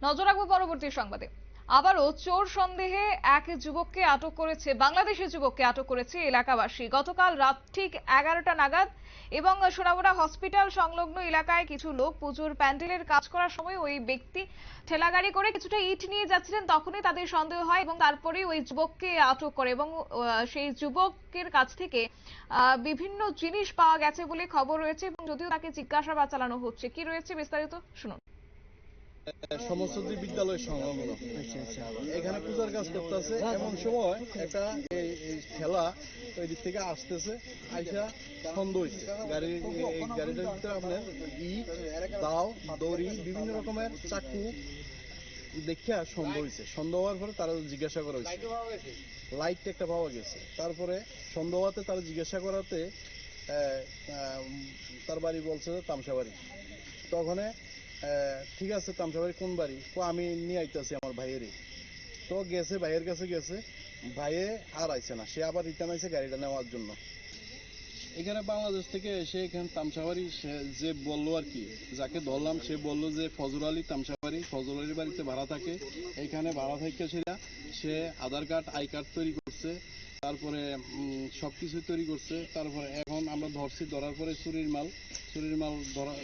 নজর রাখবো পরবর্তী সংবাদে। আবারও চোর সন্দেহে এক যুবককে আটক করেছে, বাংলাদেশি যুবককে আটক করেছে এলাকাবাসী। গতকাল রাত ঠিক 11টা নাগাদ এবং সোনামুড়া হসপিটাল সংলগ্ন এলাকায় কিছু লোক পুজোর প্যান্ডেলের কাজ করার সময় ওই ব্যক্তি ঠেলাগাড়ি করে কিছুটা ইট নিয়ে যাচ্ছিলেন, তখনই তাদের সন্দেহ হয় এবং তারপরে ওই যুবককে আটক করে এবং সেই যুবকের কাছ থেকে বিভিন্ন জিনিস পাওয়া গেছে বলে খবর রয়েছে এবং যদিও তাকে জিজ্ঞাসাবাদ চালানো হচ্ছে। কি রয়েছে বিস্তারিত শুনুন। সমস্যা বিদ্যালয় সংলগ্ন এখানে পূজার কাজ করতেছে, এমন সময় একটা ঠেলা ওই দিক থেকে আসতেছে, আইসা সন্দেহ হয়েছে গাড়িটার ভিতরে আপনার ইট, দাও, দড়ি, বিভিন্ন রকমের চাকু দেখিয়া সন্দেহ হয়েছে। সন্দেহ হওয়ার পরে তারা জিজ্ঞাসা করা হয়েছে, লাইট একটা পাওয়া গেছে। তারপরে সন্দেহ হওয়াতে তারা জিজ্ঞাসা করাতে তার বাড়ি বলছে তামসা বাড়ি। তখন ঠিক আছে তামসা বাড়ি কোন বাড়ি, আমি নিয়ে আইতেছি আমার ভাইয়েরই। তো গেছে, ভাইয়ের কাছে গেছে, ভাইয়ে আর আইছে না, সে আবার রিটার্ন আইছে গাড়িটা নেওয়ার জন্য। এখানে বাংলাদেশ থেকে এসে এখানে তামসাবাড়ি যে বললো আর কি, যাকে ধরলাম সে বললো যে ফজল আলী তামসাবাড়ি, ফজল আলীর বাড়িতে ভাড়া থাকে। এখানে ভাড়া থেকে সে আধার কার্ড, আই কার্ড তৈরি করছে, তারপরে সবকিছু তৈরি করছে। তারপরে এখন আমরা ধরার পরে চুরির মাল ধরা।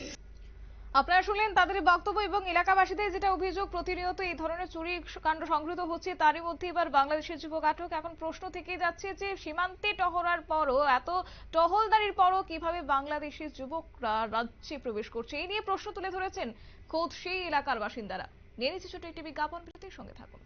আপনারা শুনলেন তাদের বক্তব্য এবং এলাকাবাসীদের যেটা অভিযোগ, প্রতিনিয়ত এই ধরনের চুরি কাণ্ড সংঘটিত হচ্ছে। তারই মধ্যে এবার বাংলাদেশের যুবক আটক। এখন প্রশ্ন থেকে যাচ্ছে যে সীমান্তে টহরার পরও, এত টহলদারির পরও কিভাবে বাংলাদেশি যুবকরা রাজ্যে প্রবেশ করছে, এই নিয়ে প্রশ্ন তুলে ধরেছেন খোদ সেই এলাকার বাসিন্দারা। নিয়ে নিচ্ছে ছোট একটি বিজ্ঞাপন, বিরতির সঙ্গে থাকুন।